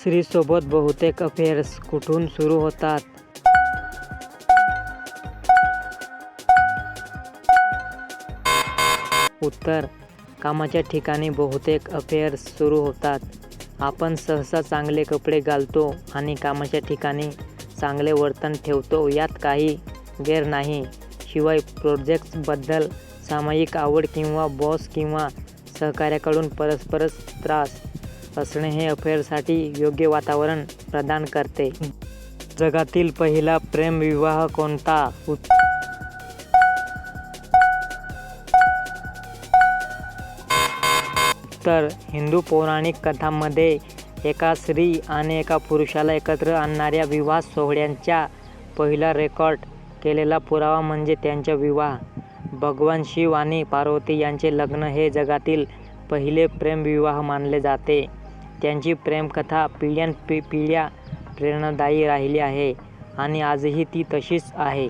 स्त्रीसोबत बहुतेक अफेअर्स कुठून सुरू होतात? उत्तर: कामाच्या ठिकाणी बहुतेक अफेअर्स सुरू होतात. आपण सहसा चांगले कपडे घालतो आणि कामाच्या ठिकाणी चांगले वर्तन ठेवतो, यात काही गैर नाही. शिवाय प्रोजेक्ट्सबद्दल सामायिक आवड किंवा बॉस किंवा सहकाऱ्याकडून परस्पर त्रास असणे हे अफेअरसाठी योग्य वातावरण प्रदान करते. जगातील पहिला प्रेमविवाह कोणता? उत्तर: हिंदू पौराणिक कथांमध्ये एका स्त्री आणि एका पुरुषाला एकत्र आणणाऱ्या विवाह सोहळ्याचा पहिला रेकॉर्ड केलेला पुरावा म्हणजे त्यांचा विवाह. भगवान शिव आणि पार्वती यांचे लग्न हे जगातील पहिले प्रेमविवाह मानले जाते. त्यांची प्रेमकथा पिढ्यानपिढ्या प्रेरणादायी राहिली आहे आणि आजही ती तशीच आहे.